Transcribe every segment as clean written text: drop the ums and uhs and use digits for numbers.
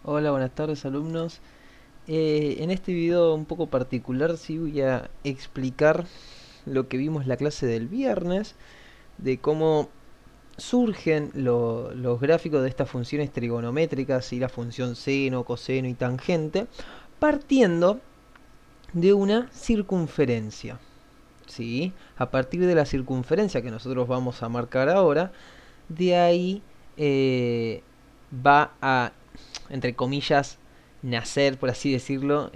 Hola, buenas tardes alumnos. En este video un poco particular sí voy a explicar lo que vimos en la clase del viernes, de cómo surgen los gráficos de estas funciones trigonométricas y la función seno, coseno y tangente, partiendo de una circunferencia. ¿Sí? A partir de la circunferencia que nosotros vamos a marcar ahora, de ahí eh, va a, entre comillas, nacer, por así decirlo,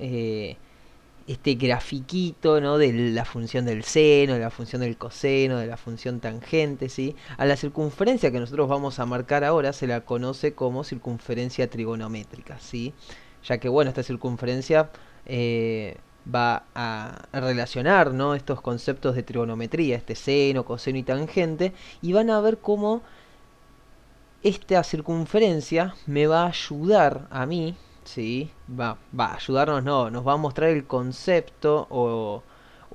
este grafiquito, ¿no? De la función del seno, de la función del coseno, de la función tangente, ¿sí? A la circunferencia que nosotros vamos a marcar ahora se la conoce como circunferencia trigonométrica, ¿sí? Ya que, bueno, esta circunferencia va a relacionar, ¿no? Estos conceptos de trigonometría, este seno, coseno y tangente, y van a ver cómo esta circunferencia me va a ayudar a mí, ¿sí? Va a ayudarnos, no, nos va a mostrar el concepto o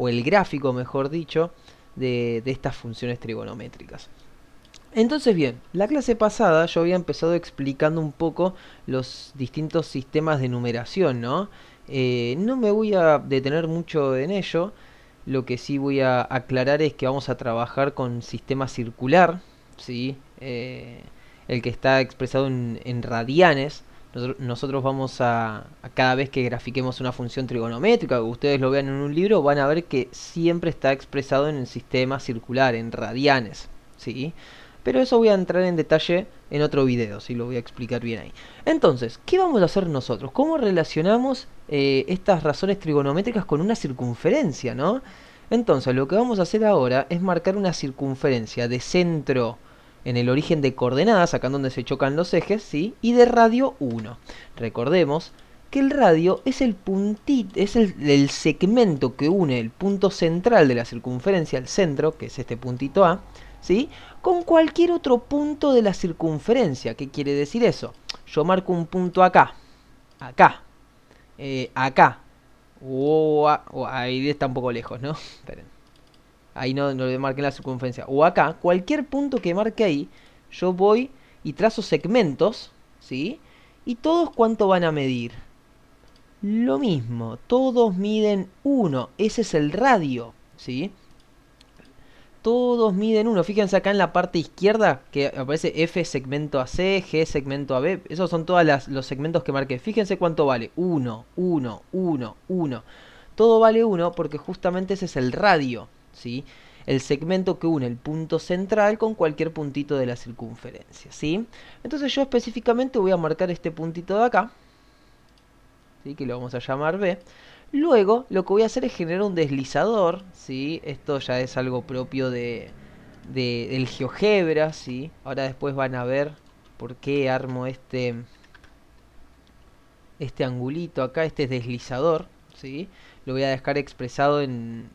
el gráfico, mejor dicho, de estas funciones trigonométricas. Entonces bien, la clase pasada yo había empezado explicando un poco los distintos sistemas de numeración, ¿no? No me voy a detener mucho en ello, lo que sí voy a aclarar es que vamos a trabajar con sistema circular, ¿sí? El que está expresado en radianes. Nosotros vamos a cada vez que grafiquemos una función trigonométrica, que ustedes lo vean en un libro, van a ver que siempre está expresado en el sistema circular, en radianes, ¿sí? Pero eso voy a entrar en detalle en otro video, si lo voy a explicar bien ahí. Entonces, ¿qué vamos a hacer nosotros? ¿Cómo relacionamos estas razones trigonométricas con una circunferencia, no? Entonces, lo que vamos a hacer ahora es marcar una circunferencia de centro en el origen de coordenadas, acá en donde se chocan los ejes, ¿sí? Y de radio 1. Recordemos que el radio es el puntito, es el segmento que une el punto central de la circunferencia al centro, que es este puntito A, ¿sí? Con cualquier otro punto de la circunferencia. ¿Qué quiere decir eso? Yo marco un punto acá, acá, acá, ahí está un poco lejos, ¿no? Esperen. Ahí no le marqué la circunferencia. O acá, cualquier punto que marque ahí, yo voy y trazo segmentos, ¿sí? Y todos cuánto van a medir. Lo mismo, todos miden 1. Ese es el radio, ¿sí? Todos miden 1. Fíjense acá en la parte izquierda que aparece F segmento AC, G segmento AB. Esos son todos los segmentos que marqué. Fíjense cuánto vale. 1, 1, 1, 1. Todo vale 1 porque justamente ese es el radio, ¿sí? El segmento que une el punto central con cualquier puntito de la circunferencia, ¿sí? Entonces yo específicamente voy a marcar este puntito de acá, ¿sí? Que lo vamos a llamar B. Luego lo que voy a hacer es generar un deslizador, ¿sí? Esto ya es algo propio del GeoGebra, ¿sí? Ahora después van a ver por qué armo este angulito acá, este deslizador, ¿sí? Lo voy a dejar expresado en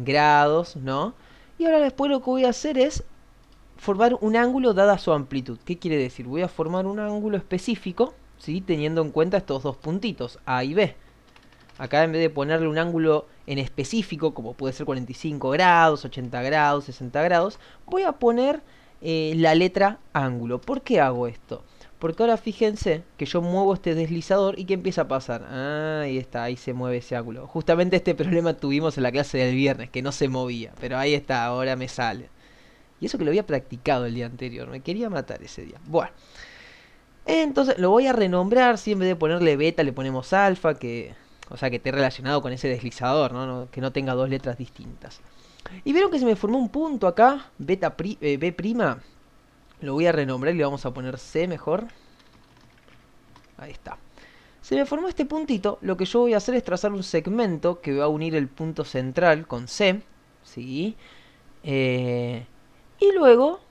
grados, ¿no? Y ahora después lo que voy a hacer es formar un ángulo dada su amplitud. ¿Qué quiere decir? Voy a formar un ángulo específico, ¿sí? Teniendo en cuenta estos dos puntitos, A y B. Acá en vez de ponerle un ángulo en específico, como puede ser 45 grados, 80 grados, 60 grados, voy a poner la letra ángulo. ¿Por qué hago esto? Porque ahora fíjense que yo muevo este deslizador y ¿qué empieza a pasar? Ah, ahí está, ahí se mueve ese ángulo. Justamente este problema tuvimos en la clase del viernes, que no se movía. Pero ahí está, ahora me sale. Y eso que lo había practicado el día anterior, me quería matar ese día. Bueno, entonces lo voy a renombrar, si en vez de ponerle beta le ponemos alfa, que, o sea, que esté relacionado con ese deslizador, que no tenga dos letras distintas. Y vieron que se me formó un punto acá, B prima. Lo voy a renombrar y le vamos a poner C mejor. Ahí está. Se me formó este puntito, lo que yo voy a hacer es trazar un segmento que va a unir el punto central con C, ¿sí? Eh, y luego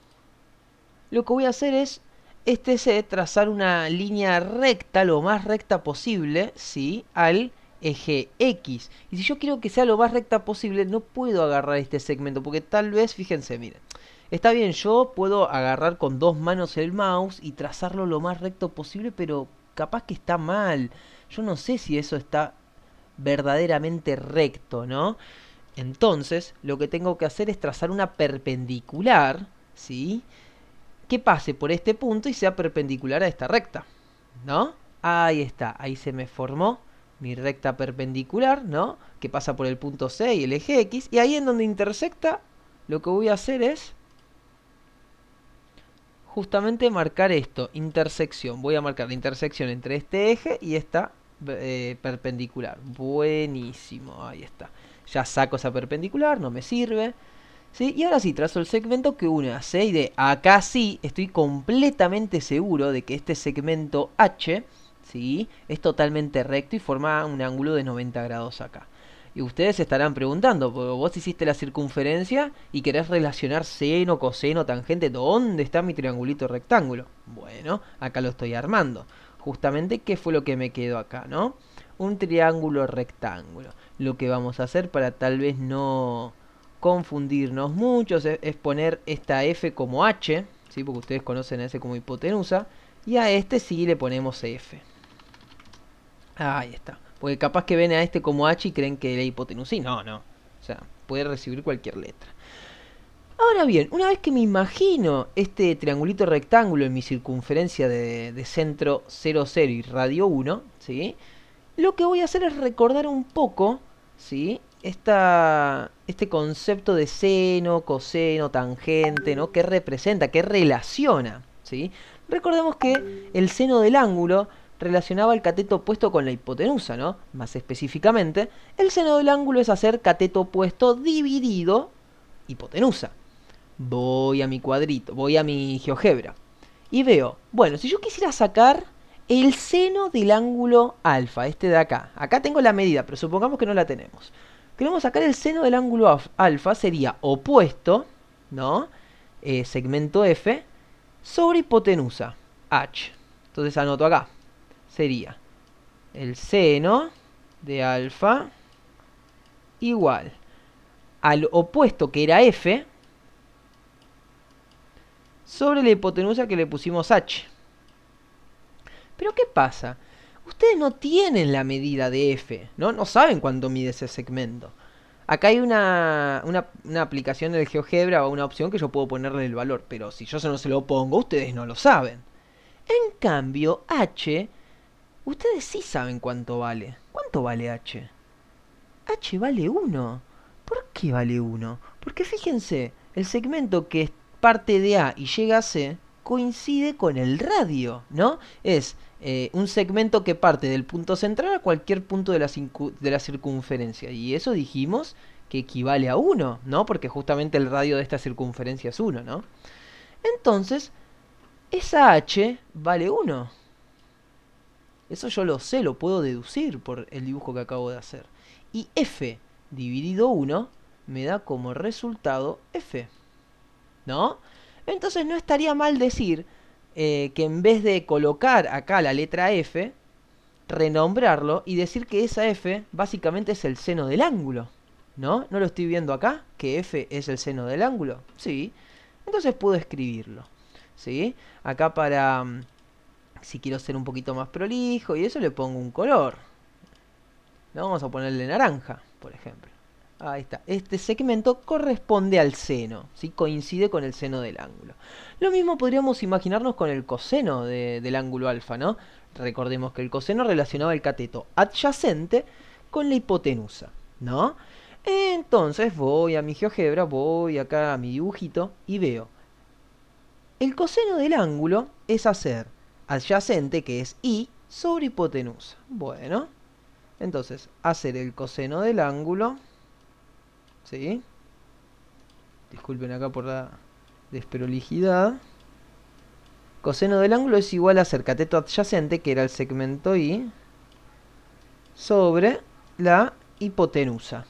lo que voy a hacer es C, trazar una línea recta, lo más recta posible, ¿sí? Al eje X. Y si yo quiero que sea lo más recta posible, no puedo agarrar este segmento, porque tal vez, fíjense, miren. Está bien, yo puedo agarrar con dos manos el mouse y trazarlo lo más recto posible, pero capaz que está mal. Yo no sé si eso está verdaderamente recto, ¿no? Entonces, lo que tengo que hacer es trazar una perpendicular, ¿sí? Que pase por este punto y sea perpendicular a esta recta, ¿no? Ahí está, ahí se me formó mi recta perpendicular, ¿no? Que pasa por el punto C y el eje X. Y ahí en donde intersecta, lo que voy a hacer es justamente marcar esto, intersección. Voy a marcar la intersección entre este eje y esta perpendicular. Buenísimo, ahí está. Ya saco esa perpendicular, no me sirve. ¿Sí? Y ahora sí, trazo el segmento que une a C y D. Acá sí, estoy completamente seguro de que este segmento H, ¿sí?, es totalmente recto y forma un ángulo de 90 grados acá. Y ustedes se estarán preguntando, porque vos hiciste la circunferencia y querés relacionar seno, coseno, tangente, ¿dónde está mi triangulito rectángulo? Bueno, acá lo estoy armando. Justamente, ¿qué fue lo que me quedó acá, no? Un triángulo rectángulo. Lo que vamos a hacer para tal vez no confundirnos mucho es poner esta F como H, ¿sí?, porque ustedes conocen a ese como hipotenusa, y a este sí le ponemos F. Ahí está. Porque capaz que ven a este como H y creen que era hipotenusa. Y no, no. O sea, puede recibir cualquier letra. Ahora bien, una vez que me imagino este triangulito rectángulo en mi circunferencia de centro 0, 0 y radio 1, ¿sí?, lo que voy a hacer es recordar un poco, ¿sí?, este concepto de seno, coseno, tangente, ¿no?, que representa, que relaciona, ¿sí? Recordemos que el seno del ángulo relacionaba el cateto opuesto con la hipotenusa, ¿no? Más específicamente, el seno del ángulo es hacer cateto opuesto dividido hipotenusa. Voy a mi cuadrito, voy a mi GeoGebra y veo, bueno, si yo quisiera sacar el seno del ángulo alfa, este de acá. Acá tengo la medida, pero supongamos que no la tenemos. Queremos sacar el seno del ángulo alfa, sería opuesto, ¿no? Segmento F, sobre hipotenusa, H. Entonces anoto acá. Sería el seno de alfa igual al opuesto que era F, sobre la hipotenusa que le pusimos H. Pero ¿qué pasa? Ustedes no tienen la medida de F, ¿no? No saben cuánto mide ese segmento. Acá hay una aplicación del GeoGebra o una opción que yo puedo ponerle el valor, pero si yo no se lo pongo, ustedes no lo saben. En cambio, H, ustedes sí saben cuánto vale. ¿Cuánto vale H? H vale 1. ¿Por qué vale 1? Porque fíjense, el segmento que parte de A y llega a C coincide con el radio, ¿no? Es un segmento que parte del punto central a cualquier punto de la circunferencia. Y eso dijimos que equivale a 1, ¿no? Porque justamente el radio de esta circunferencia es 1, ¿no? Entonces, esa H vale 1. Eso yo lo sé, lo puedo deducir por el dibujo que acabo de hacer. Y F dividido 1 me da como resultado F, ¿no? Entonces no estaría mal decir que en vez de colocar acá la letra F, renombrarlo y decir que esa F básicamente es el seno del ángulo, ¿no? ¿No lo estoy viendo acá? ¿Que F es el seno del ángulo? Sí. Entonces puedo escribirlo, ¿sí? Acá para... si quiero ser un poquito más prolijo y eso, le pongo un color, ¿no? Vamos a ponerle naranja, por ejemplo. Ahí está. Este segmento corresponde al seno, ¿sí? Coincide con el seno del ángulo. Lo mismo podríamos imaginarnos con el coseno del ángulo alfa, ¿no? Recordemos que el coseno relacionaba el cateto adyacente con la hipotenusa, ¿no? Entonces voy a mi GeoGebra, voy acá a mi dibujito y veo. El coseno del ángulo es hacer adyacente, que es I, sobre hipotenusa. Bueno, entonces, hacer el coseno del ángulo, ¿sí? Disculpen acá por la desprolijidad. Coseno del ángulo es igual a hacer cateto adyacente, que era el segmento I, sobre la hipotenusa,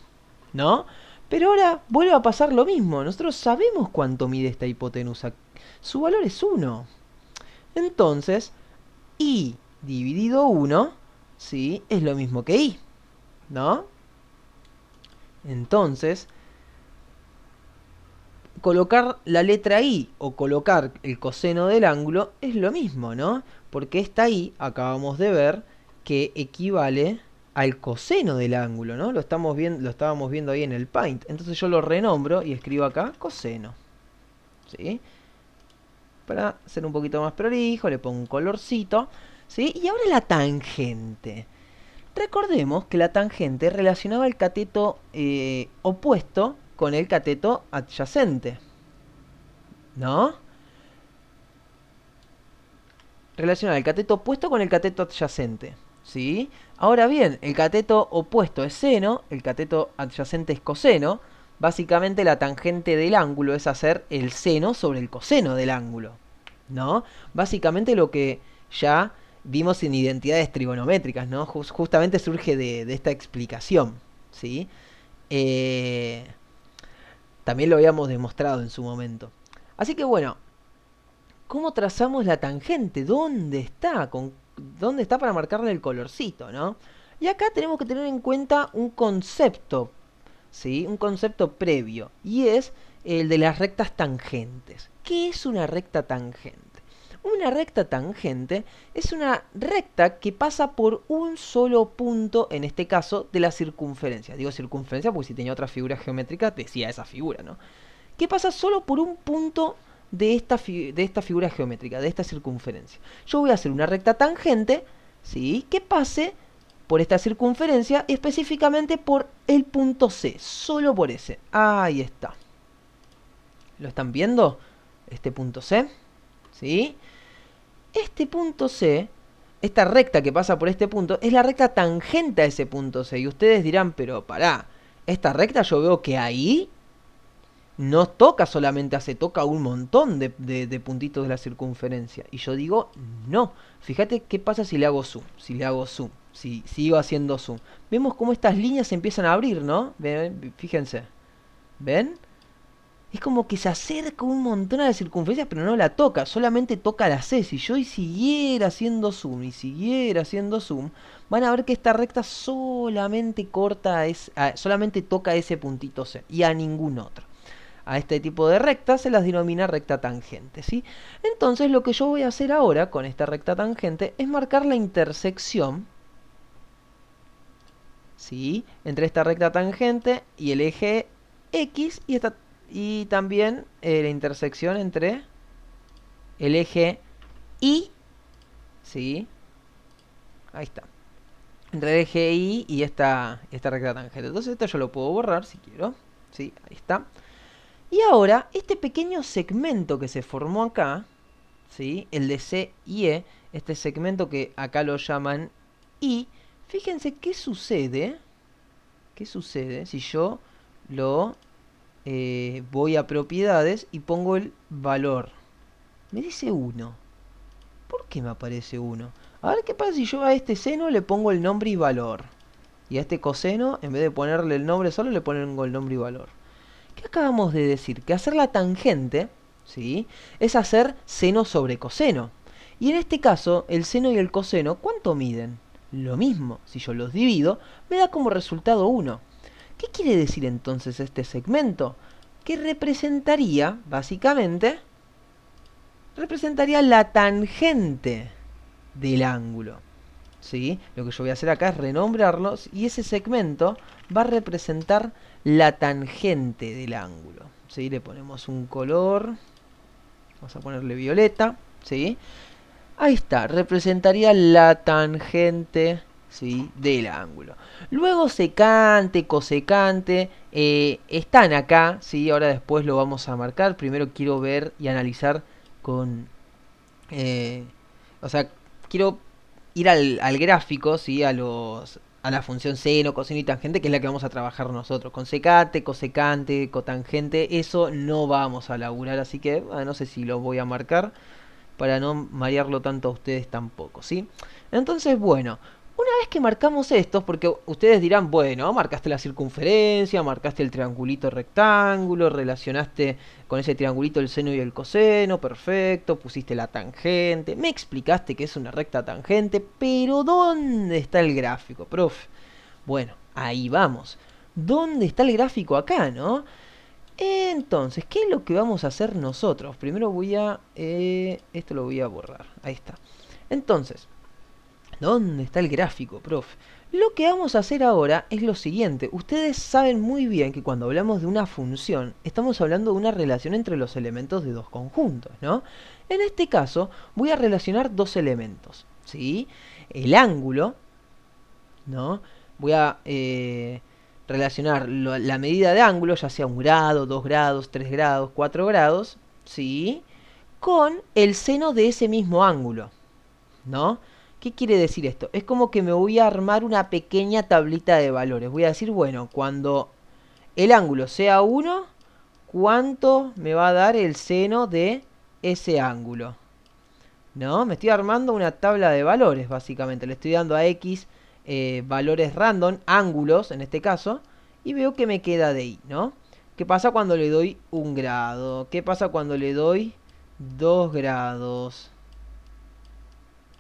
¿no? Pero ahora vuelve a pasar lo mismo. Nosotros sabemos cuánto mide esta hipotenusa. Su valor es 1. Entonces, I dividido 1, ¿sí?, es lo mismo que I, ¿no? Entonces, colocar la letra I o colocar el coseno del ángulo es lo mismo, ¿no? Porque esta I, acabamos de ver, que equivale al coseno del ángulo, ¿no? Lo estábamos viendo ahí en el Paint. Entonces yo lo renombro y escribo acá coseno, ¿sí? Para ser un poquito más prolijo, le pongo un colorcito, ¿Sí? Y ahora la tangente. Recordemos que la tangente relacionaba el cateto opuesto con el cateto adyacente, ¿no? Relacionaba el cateto opuesto con el cateto adyacente, ¿sí? Ahora bien, el cateto opuesto es seno, el cateto adyacente es coseno. Básicamente la tangente del ángulo es hacer el seno sobre el coseno del ángulo, ¿no? Básicamente lo que ya vimos en identidades trigonométricas, ¿no? Justamente surge de esta explicación, ¿sí? Eh, También lo habíamos demostrado en su momento. Así que bueno, ¿cómo trazamos la tangente? ¿Dónde está? ¿Dónde está para marcarle el colorcito, no? Y acá tenemos que tener en cuenta un concepto, ¿sí? Un concepto previo, y es el de las rectas tangentes. ¿Qué es una recta tangente? Una recta tangente es una recta que pasa por un solo punto, en este caso, de la circunferencia. Digo circunferencia porque si tenía otra figura geométrica decía esa figura, ¿no? Que pasa solo por un punto de esta figura geométrica, de esta circunferencia. Yo voy a hacer una recta tangente, ¿sí? Que pase por esta circunferencia, específicamente por el punto C, solo por ese. Ahí está. ¿Lo están viendo? Este punto C, ¿sí? Este punto C, esta recta que pasa por este punto, es la recta tangente a ese punto C. Y ustedes dirán, pero pará, esta recta yo veo que ahí no toca solamente a C, toca un montón de puntitos de la circunferencia. Y yo digo, no. Fíjate qué pasa si le hago zoom, si le hago zoom, si sigo haciendo zoom. Vemos cómo estas líneas se empiezan a abrir, ¿no? Fíjense. ¿Ven? Es como que se acerca un montón a la circunferencia, pero no la toca, solamente toca la C. Si yo siguiera haciendo zoom y siguiera haciendo zoom, van a ver que esta recta solamente solamente toca ese puntito C y a ningún otro. A este tipo de rectas se las denomina recta tangente, ¿sí? Entonces lo que yo voy a hacer ahora con esta recta tangente es marcar la intersección, ¿sí? Entre esta recta tangente y el eje X y también la intersección entre el eje Y, ¿sí? Ahí está. Entre el eje Y y esta recta tangente. Entonces esto yo lo puedo borrar si quiero, ¿sí? Ahí está. Y ahora, este pequeño segmento que se formó acá, ¿sí? El de C y E, este segmento que acá lo llaman I, fíjense qué sucede. ¿Qué sucede si yo lo voy a propiedades y pongo el valor? Me dice 1. ¿Por qué me aparece 1? A ver qué pasa si yo a este seno le pongo el nombre y valor. Y a este coseno, en vez de ponerle el nombre solo, le pongo el nombre y valor. ¿Qué acabamos de decir? Que hacer la tangente, ¿sí? Es hacer seno sobre coseno. Y en este caso, el seno y el coseno, ¿cuánto miden? Lo mismo, si yo los divido, me da como resultado 1. ¿Qué quiere decir entonces este segmento? Que representaría la tangente del ángulo, ¿sí? Lo que yo voy a hacer acá es renombrarlos y ese segmento va a representar la tangente del ángulo, ¿sí? Le ponemos un color, vamos a ponerle violeta, ¿sí? Ahí está, representaría la tangente, ¿sí? Del ángulo. Luego secante, cosecante, están acá, ¿sí? Ahora después lo vamos a marcar. Primero quiero ver y analizar con... o sea, quiero ir al gráfico, ¿sí? A la función seno, coseno y tangente, que es la que vamos a trabajar nosotros. Con secante, cosecante, cotangente, eso no vamos a laburar, así que no sé si lo voy a marcar para no marearlo tanto a ustedes tampoco, ¿sí? Entonces, bueno, una vez que marcamos estos, porque ustedes dirán, bueno, marcaste la circunferencia, marcaste el triangulito rectángulo, relacionaste con ese triangulito el seno y el coseno, perfecto, pusiste la tangente, me explicaste que es una recta tangente, pero ¿dónde está el gráfico, profe? Bueno, ahí vamos. ¿Dónde está el gráfico acá, no? Entonces, ¿qué es lo que vamos a hacer nosotros? Primero voy a... esto lo voy a borrar. Ahí está. Entonces, ¿dónde está el gráfico, profe? Lo que vamos a hacer ahora es lo siguiente. Ustedes saben muy bien que cuando hablamos de una función, estamos hablando de una relación entre los elementos de dos conjuntos, ¿no? En este caso, voy a relacionar dos elementos, ¿sí? El ángulo, ¿no? Voy a relacionar la medida de ángulo, ya sea 1 grado, 2 grados, 3 grados, 4 grados, ¿sí? Con el seno de ese mismo ángulo, ¿no? ¿Qué quiere decir esto? Es como que me voy a armar una pequeña tablita de valores. Voy a decir, bueno, cuando el ángulo sea 1, ¿cuánto me va a dar el seno de ese ángulo? ¿No? Me estoy armando una tabla de valores, básicamente. Le estoy dando a X valores random, ángulos en este caso, y veo que me queda de Y, ¿no? ¿Qué pasa cuando le doy 1 grado? ¿Qué pasa cuando le doy 2 grados?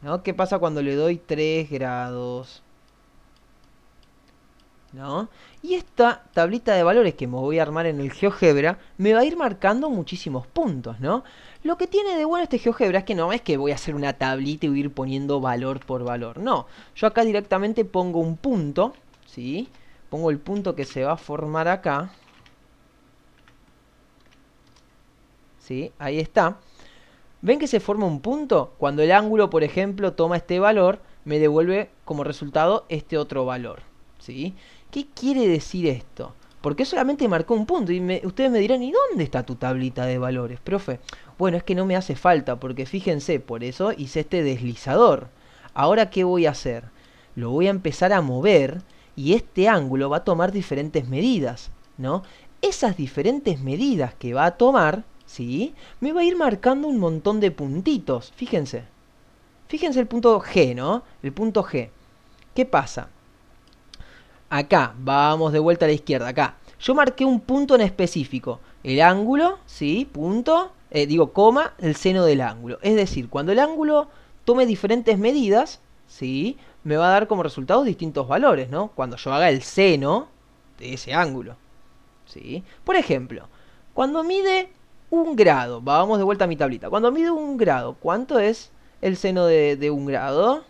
¿No? ¿Qué pasa cuando le doy 3 grados? ¿No? Y esta tablita de valores que me voy a armar en el GeoGebra me va a ir marcando muchísimos puntos, ¿no? Lo que tiene de bueno este GeoGebra es que no es que voy a hacer una tablita y voy a ir poniendo valor por valor, no. Yo acá directamente pongo un punto, ¿sí? Pongo el punto que se va a formar acá, ¿sí? Ahí está. ¿Ven que se forma un punto? Cuando el ángulo, por ejemplo, toma este valor, me devuelve como resultado este otro valor, ¿sí? ¿Qué quiere decir esto? Porque solamente marcó un punto y ustedes me dirán, ¿y dónde está tu tablita de valores, profe? Bueno, es que no me hace falta, porque fíjense, por eso hice este deslizador. Ahora, ¿qué voy a hacer? Lo voy a empezar a mover y este ángulo va a tomar diferentes medidas, ¿no? Esas diferentes medidas que va a tomar, ¿sí? Me va a ir marcando un montón de puntitos. Fíjense. Fíjense el punto G, ¿no? El punto G. ¿Qué pasa? Acá, vamos de vuelta a la izquierda, acá. Yo marqué un punto en específico. El ángulo, ¿sí? Punto. Digo, coma, el seno del ángulo. Es decir, cuando el ángulo tome diferentes medidas, ¿sí? Me va a dar como resultado distintos valores, ¿no? Cuando yo haga el seno de ese ángulo, ¿sí? Por ejemplo, cuando mide 1 grado, vamos de vuelta a mi tablita. Cuando mide 1 grado, ¿cuánto es el seno de 1 grado?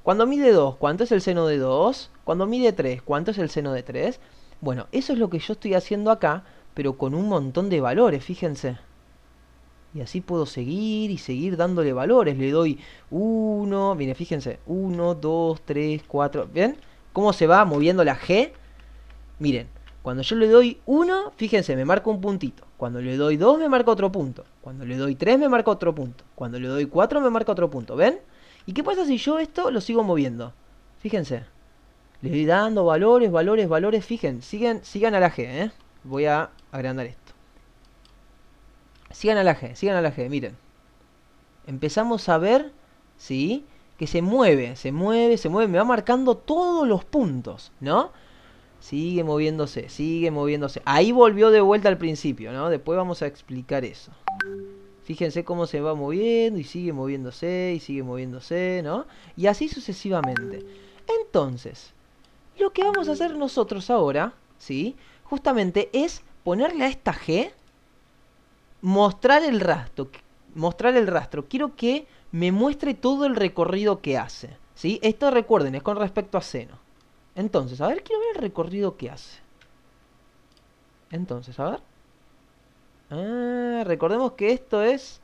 Cuando mide 2, ¿cuánto es el seno de 2? Cuando mide 3, ¿cuánto es el seno de 3? Bueno, eso es lo que yo estoy haciendo acá, pero con un montón de valores, fíjense. Y así puedo seguir y seguir dándole valores. Le doy 1, miren, fíjense, 1, 2, 3, 4. ¿Ven cómo se va moviendo la G? Miren, cuando yo le doy 1, fíjense, me marca un puntito. Cuando le doy 2, me marca otro punto. Cuando le doy 3, me marca otro punto. Cuando le doy 4, me marca otro punto. ¿Ven? ¿Y qué pasa si yo esto lo sigo moviendo? Fíjense. Le voy dando valores, valores, valores. Fíjense, sigan a la G, ¿eh? Voy a agrandar esto. Sigan a la G, sigan a la G, miren. Empezamos a ver, ¿sí? Que se mueve, se mueve, se mueve. Me va marcando todos los puntos, ¿no? Sigue moviéndose, sigue moviéndose. Ahí volvió de vuelta al principio, ¿no? Después vamos a explicar eso. Fíjense cómo se va moviendo y sigue moviéndose, ¿no? Y así sucesivamente. Entonces, lo que vamos a hacer nosotros ahora, ¿sí? Justamente es ponerle a esta G, mostrar el rastro. Mostrar el rastro. Quiero que me muestre todo el recorrido que hace, ¿sí? Esto recuerden, es con respecto a seno. Entonces, a ver, quiero ver el recorrido que hace. Entonces, a ver. Recordemos que esto es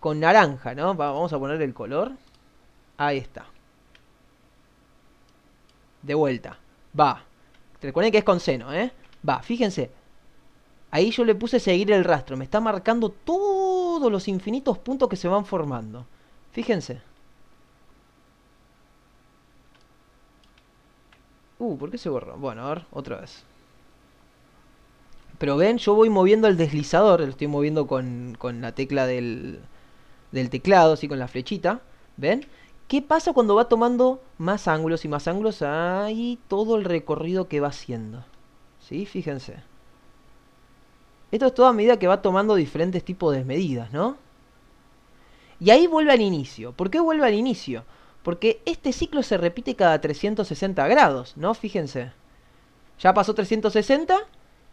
con naranja, ¿no? Vamos a poner el color. Ahí está. De vuelta. Va. Recuerden que es con seno, ¿eh? Va, fíjense. Ahí yo le puse seguir el rastro. Me está marcando todos los infinitos puntos que se van formando. Fíjense. ¿Por qué se borró? Bueno, a ver, otra vez. Pero ven, yo voy moviendo el deslizador. Lo estoy moviendo con la tecla del teclado, así con la flechita. ¿Ven? ¿Qué pasa cuando va tomando más ángulos y más ángulos? Ahí todo el recorrido que va haciendo. ¿Sí? Fíjense. Esto es toda a medida que va tomando diferentes tipos de medidas, ¿no? Y ahí vuelve al inicio. ¿Por qué vuelve al inicio? Porque este ciclo se repite cada 360 grados, ¿no? Fíjense. Ya pasó 360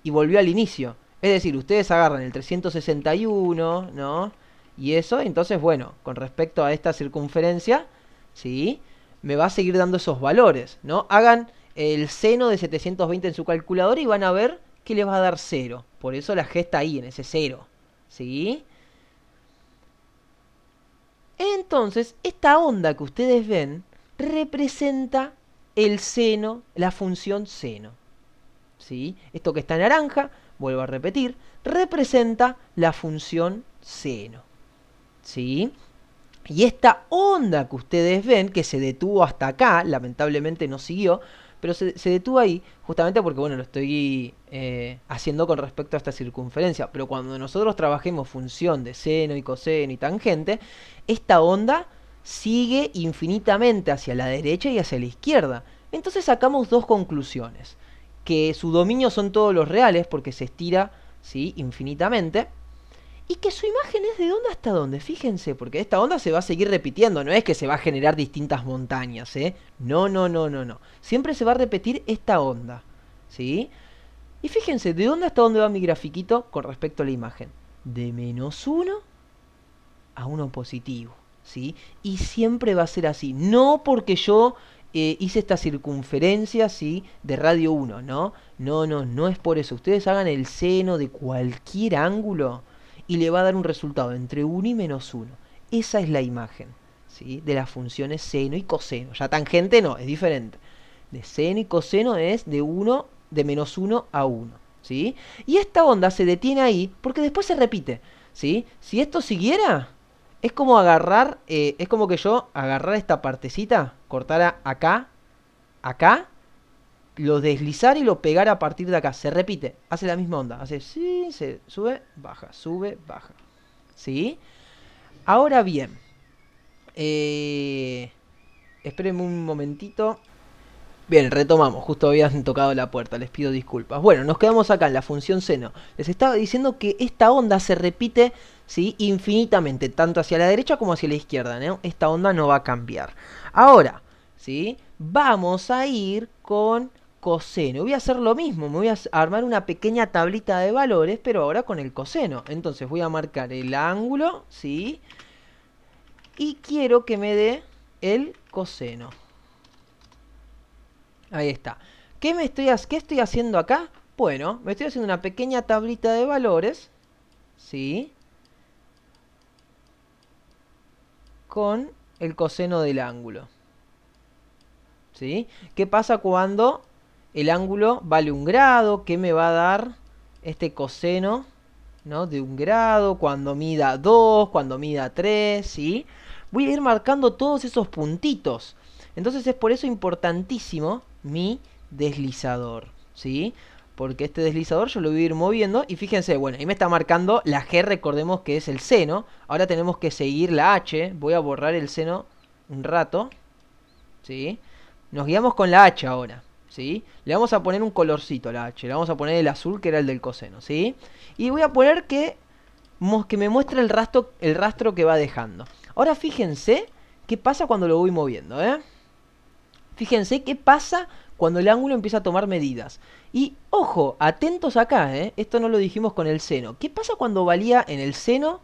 y volvió al inicio. Es decir, ustedes agarran el 361, ¿no? Y eso, entonces, bueno, con respecto a esta circunferencia, ¿sí? Me va a seguir dando esos valores, ¿no? Hagan el seno de 720 en su calculadora y van a ver que les va a dar 0. Por eso la G está ahí, en ese 0, ¿sí? Entonces, esta onda que ustedes ven representa el seno, la función seno. ¿Sí? Esto que está en naranja, vuelvo a repetir, representa la función seno. ¿Sí? Y esta onda que ustedes ven, que se detuvo hasta acá, lamentablemente no siguió, pero se detuvo ahí justamente porque, bueno, lo estoy haciendo con respecto a esta circunferencia. Pero cuando nosotros trabajemos función de seno y coseno y tangente, esta onda sigue infinitamente hacia la derecha y hacia la izquierda. Entonces sacamos dos conclusiones. Que su dominio son todos los reales, porque se estira, ¿sí?, infinitamente. Y que su imagen es de dónde hasta dónde, fíjense, porque esta onda se va a seguir repitiendo, no es que se va a generar distintas montañas, ¿eh? No, no, no, no, no. Siempre se va a repetir esta onda, ¿sí? Y fíjense, ¿de dónde hasta dónde va mi grafiquito con respecto a la imagen? De -1 a 1 positivo, ¿sí? Y siempre va a ser así, no porque yo hice esta circunferencia, ¿sí?, de radio 1, ¿no? No, no, no es por eso. Ustedes hagan el seno de cualquier ángulo y le va a dar un resultado entre 1 y -1. Esa es la imagen, ¿sí?, de las funciones seno y coseno. Ya tangente no, es diferente. De seno y coseno es de -1 a 1, ¿sí? Y esta onda se detiene ahí porque después se repite, ¿sí? Si esto siguiera, es como agarrar, es como que yo agarrara esta partecita, cortara acá, acá, lo deslizar y lo pegar a partir de acá. Se repite, hace la misma onda. Hace sí, se sube, baja. ¿Sí? Ahora bien, espérenme un momentito. Bien, retomamos. Justo habían tocado la puerta, les pido disculpas. Bueno, nos quedamos acá en la función seno. Les estaba diciendo que esta onda se repite, ¿sí?, infinitamente, tanto hacia la derecha como hacia la izquierda, ¿no? Esta onda no va a cambiar. Ahora, ¿sí?, vamos a ir con coseno. Voy a hacer lo mismo, me voy a armar una pequeña tablita de valores, pero ahora con el coseno. Entonces voy a marcar el ángulo, ¿sí?, y quiero que me dé el coseno. Ahí está. ¿Qué estoy haciendo acá? Bueno, me estoy haciendo una pequeña tablita de valores, ¿sí?, con el coseno del ángulo, ¿sí? ¿Qué pasa cuando el ángulo vale 1 grado? ¿Qué me va a dar este coseno, ¿no?, de 1 grado? Cuando mida 2, cuando mida 3, ¿sí? Voy a ir marcando todos esos puntitos. Entonces es por eso importantísimo mi deslizador, ¿sí? Porque este deslizador yo lo voy a ir moviendo. Y fíjense, bueno, ahí me está marcando la G, recordemos que es el seno. Ahora tenemos que seguir la H. Voy a borrar el seno un rato, ¿sí? Nos guiamos con la H ahora, ¿sí? Le vamos a poner un colorcito a la H. Le vamos a poner el azul, que era el del coseno, ¿sí? Y voy a poner que me muestre el rastro que va dejando. Ahora fíjense qué pasa cuando lo voy moviendo, ¿eh? Fíjense qué pasa cuando el ángulo empieza a tomar medidas. Y ojo, atentos acá, ¿eh? Esto no lo dijimos con el seno. ¿Qué pasa cuando valía en el seno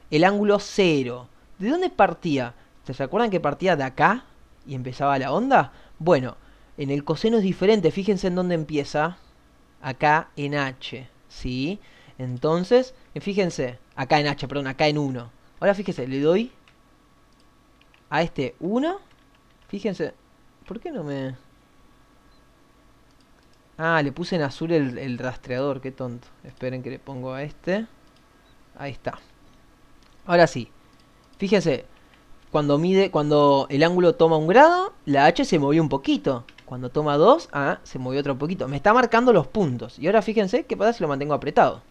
el ángulo 0? ¿De dónde partía? ¿Se acuerdan que partía de acá y empezaba la onda? Bueno, en el coseno es diferente. Fíjense en dónde empieza. Acá en H, ¿sí? Entonces, fíjense, acá en H, perdón, acá en 1. Ahora fíjense, le doy a este 1. Fíjense, ¿por qué no me...? Ah, le puse en azul el rastreador, qué tonto. Esperen que le pongo a este. Ahí está. Ahora sí, fíjense, cuando el ángulo toma 1 grado, la H se movió un poquito. Cuando toma 2, se movió otro poquito. Me está marcando los puntos. Y ahora fíjense qué pasa si lo mantengo apretado.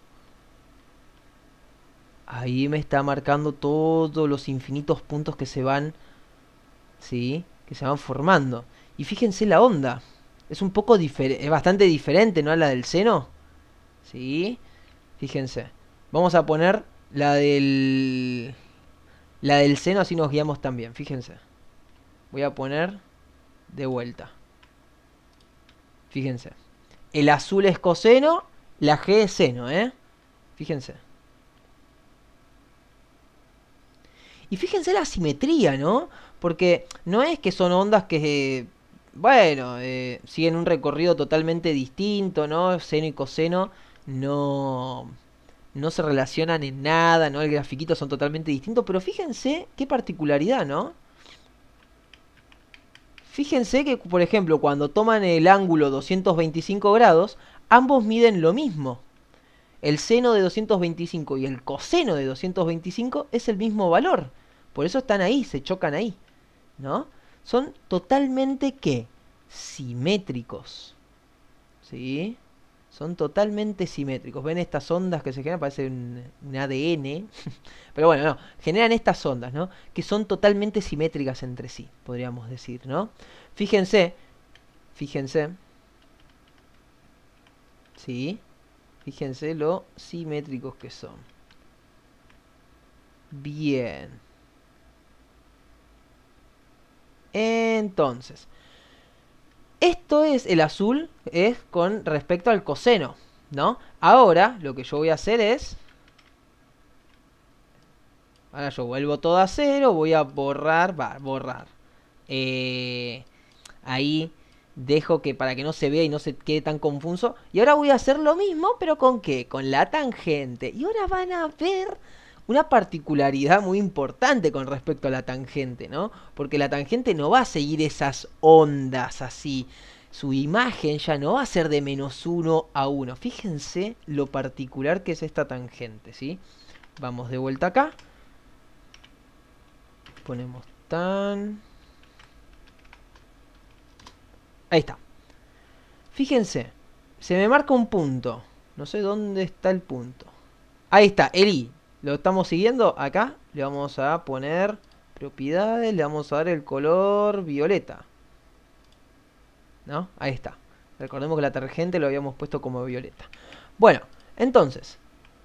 Ahí me está marcando todos los infinitos puntos que se van, ¿sí?, que se van formando. Y fíjense la onda. Es un poco diferente, es bastante diferente, ¿no?, a la del seno. ¿Sí? Fíjense. Vamos a poner la del seno, así nos guiamos también. Fíjense. Voy a poner de vuelta. Fíjense. El azul es coseno, la G es seno, ¿eh? Fíjense. Y fíjense la simetría, ¿no? Porque no es que son ondas que, bueno, siguen un recorrido totalmente distinto, ¿no? Seno y coseno no, no se relacionan en nada, ¿no? El grafiquito son totalmente distintos, pero fíjense qué particularidad, ¿no? Fíjense que, por ejemplo, cuando toman el ángulo 225 grados, ambos miden lo mismo. El seno de 225 y el coseno de 225 es el mismo valor. Por eso están ahí, se chocan ahí, ¿no? Son totalmente, ¿qué? Simétricos, ¿sí? Son totalmente simétricos. ¿Ven estas ondas que se generan? Parece un ADN. Pero bueno, no. Generan estas ondas, ¿no? Que son totalmente simétricas entre sí, podríamos decir, ¿no? Fíjense, fíjense. ¿Sí? Fíjense lo simétricos que son. Bien. Entonces, esto es el azul, es con respecto al coseno, ¿no? Ahora, lo que yo voy a hacer es... Ahora yo vuelvo todo a cero, voy a borrar, borrar. Eh, Ahí dejo que para que no se vea y no se quede tan confuso. Y ahora voy a hacer lo mismo, pero ¿con qué? Con la tangente. Y ahora van a ver una particularidad muy importante con respecto a la tangente, ¿no? Porque la tangente no va a seguir esas ondas así. Su imagen ya no va a ser de -1 a 1. Fíjense lo particular que es esta tangente, ¿sí? Vamos de vuelta acá. Ponemos tan... Ahí está. Fíjense, se me marca un punto. No sé dónde está el punto. Ahí está, el I. Lo estamos siguiendo acá. Le vamos a poner propiedades. Le vamos a dar el color violeta. ¿No? Ahí está. Recordemos que la tangente lo habíamos puesto como violeta. Bueno, entonces,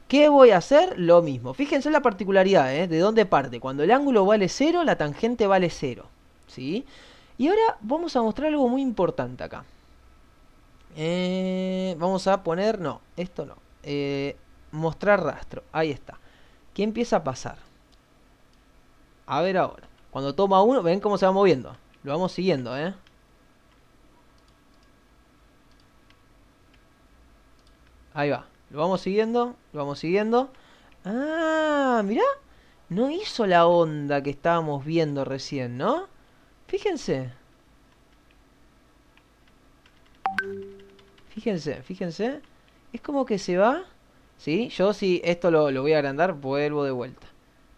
¿qué voy a hacer? Lo mismo. Fíjense la particularidad, ¿eh? De dónde parte. Cuando el ángulo vale 0, la tangente vale 0. ¿Sí? Y ahora vamos a mostrar algo muy importante acá. Vamos a poner... No, esto no. Mostrar rastro. Ahí está. ¿Qué empieza a pasar? A ver ahora. Cuando toma uno, ven cómo se va moviendo. Lo vamos siguiendo, ¿eh? Ahí va. Lo vamos siguiendo. Lo vamos siguiendo. Ah, mirá. No hizo la onda que estábamos viendo recién, ¿no? Fíjense. Fíjense, fíjense. Es como que se va. ¿Sí? Yo si esto lo voy a agrandar, vuelvo de vuelta.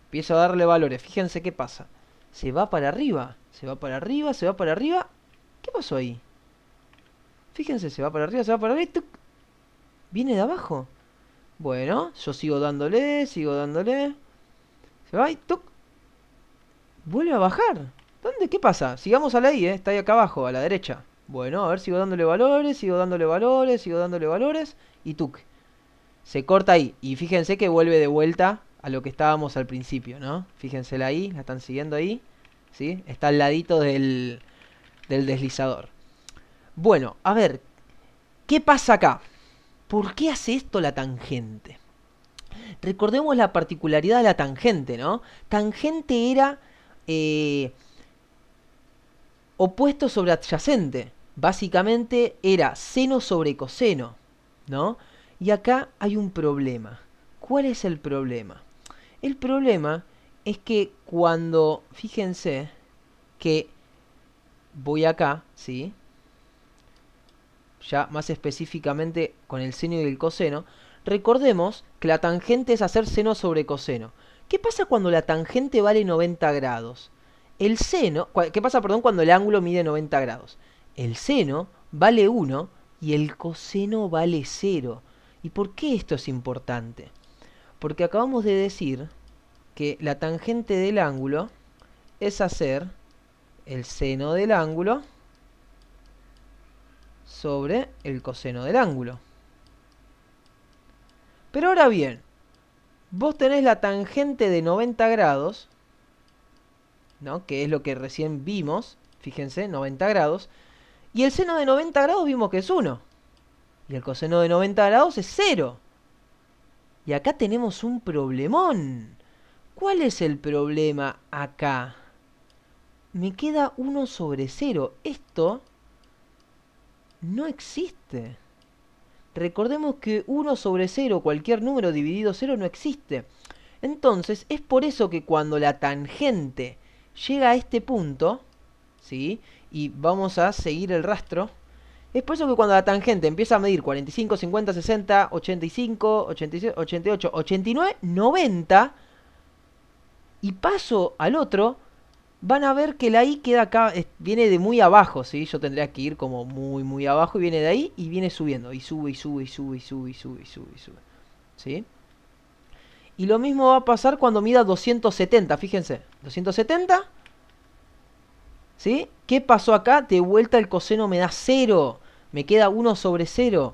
Empiezo a darle valores. Fíjense qué pasa. Se va para arriba. Se va para arriba, se va para arriba. ¿Qué pasó ahí? Fíjense, se va para arriba, se va para arriba. ¡Tuc! Viene de abajo. Bueno, yo sigo dándole, sigo dándole. Se va y ¡tuc! Vuelve a bajar. ¿Dónde? ¿Qué pasa? Sigamos a la I, ¿eh? Está ahí acá abajo, a la derecha. Bueno, a ver, sigo dándole valores, sigo dándole valores, sigo dándole valores. Y ¡tuc! Se corta ahí. Y fíjense que vuelve de vuelta a lo que estábamos al principio, ¿no? Fíjensela ahí, la están siguiendo ahí. ¿Sí? Está al ladito del deslizador. Bueno, a ver, ¿qué pasa acá? ¿Por qué hace esto la tangente? Recordemos la particularidad de la tangente, ¿no? Tangente era opuesto sobre adyacente. Básicamente era seno sobre coseno, ¿no? Y acá hay un problema. ¿Cuál es el problema? El problema es que cuando, fíjense, que voy acá, ¿sí? Ya más específicamente con el seno y el coseno, recordemos que la tangente es hacer seno sobre coseno. ¿Qué pasa cuando la tangente vale 90 grados? El seno, ¿qué pasa, perdón, cuando el ángulo mide 90 grados? El seno vale 1 y el coseno vale 0. ¿Y por qué esto es importante? Porque acabamos de decir que la tangente del ángulo es hacer el seno del ángulo sobre el coseno del ángulo. Pero ahora bien, vos tenés la tangente de 90 grados, ¿no? Que es lo que recién vimos, fíjense, 90 grados, y el seno de 90 grados vimos que es 1, y el coseno de 90 grados es 0. Y acá tenemos un problemón. ¿Cuál es el problema acá? Me queda 1 sobre 0. Esto no existe. Recordemos que 1/0, cualquier número dividido 0, no existe. Entonces, es por eso que cuando la tangente llega a este punto, ¿sí? Y vamos a seguir el rastro. Es por eso que cuando la tangente empieza a medir 45, 50, 60, 85, 86, 88, 89, 90, y paso al otro, van a ver que la I queda acá, viene de muy abajo, ¿sí? Yo tendría que ir como muy, muy abajo y viene de ahí y viene subiendo. Y sube, y sube, y sube, y sube, y sube, y sube, y sube. ¿Sí? Y lo mismo va a pasar cuando mida 270, fíjense. 270, ¿sí? ¿Qué pasó acá? De vuelta el coseno me da 0. Me queda 1/0.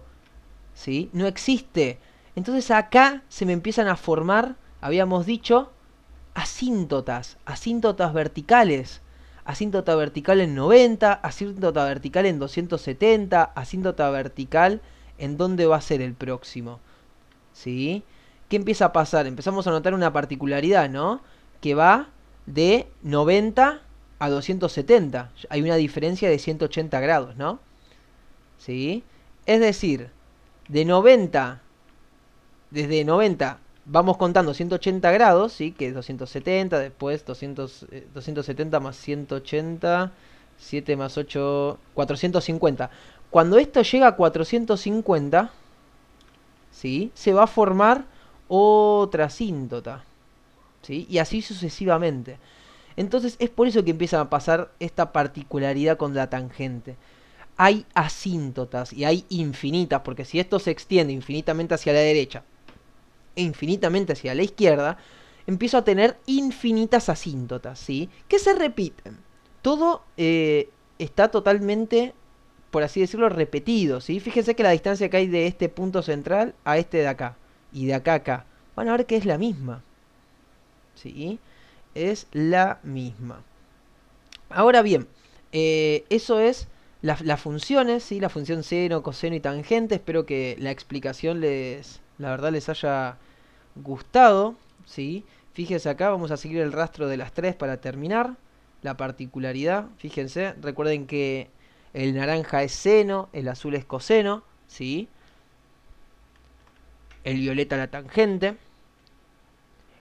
¿Sí? No existe. Entonces acá se me empiezan a formar, habíamos dicho, asíntotas verticales. Asíntota vertical en 90, asíntota vertical en 270, asíntota vertical en dónde va a ser el próximo. ¿Sí? ¿Qué empieza a pasar? Empezamos a notar una particularidad, ¿no? Que va de 90 a 270. Hay una diferencia de 180 grados, ¿no? ¿Sí? Es decir, de 90, desde 90 vamos contando 180 grados, ¿sí? Que es 270, después 270 más 180, 7 más 8, 450. Cuando esto llega a 450, ¿sí? Se va a formar otra asíntota, ¿sí? Y así sucesivamente. Entonces es por eso que empieza a pasar esta particularidad con la tangente. Hay asíntotas y hay infinitas, porque si esto se extiende infinitamente hacia la derecha e infinitamente hacia la izquierda, empiezo a tener infinitas asíntotas, ¿sí? Que se repiten. Todo está totalmente, por así decirlo, repetido, ¿sí? Fíjense que la distancia que hay de este punto central a este de acá, y de acá a acá, van a ver que es la misma, ¿sí? Es la misma. Ahora bien, eso es las funciones, ¿sí? La función seno, coseno y tangente. Espero que la explicación la verdad les haya gustado, ¿sí? Fíjense acá, vamos a seguir el rastro de las tres para terminar. La particularidad, fíjense, recuerden que el naranja es seno, el azul es coseno, ¿sí? El violeta la tangente.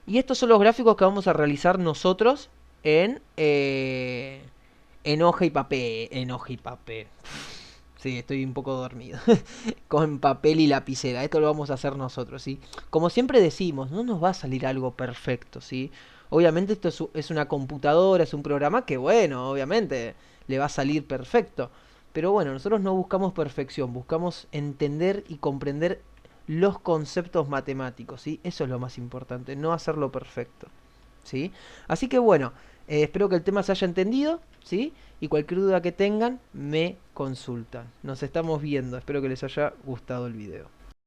Y estos son los gráficos que vamos a realizar nosotros en hoja y papel. En hoja y papel. Sí, estoy un poco dormido. Con papel y lapicera. Esto lo vamos a hacer nosotros, ¿sí? Como siempre decimos, no nos va a salir algo perfecto, ¿sí? Obviamente esto es una computadora, es un programa que, bueno, obviamente le va a salir perfecto. Pero bueno, nosotros no buscamos perfección, buscamos entender y comprender los conceptos matemáticos, ¿sí? Eso es lo más importante, no hacerlo perfecto, ¿sí? Así que bueno, espero que el tema se haya entendido, ¿sí? Y cualquier duda que tengan, me consultan. Nos estamos viendo, espero que les haya gustado el video.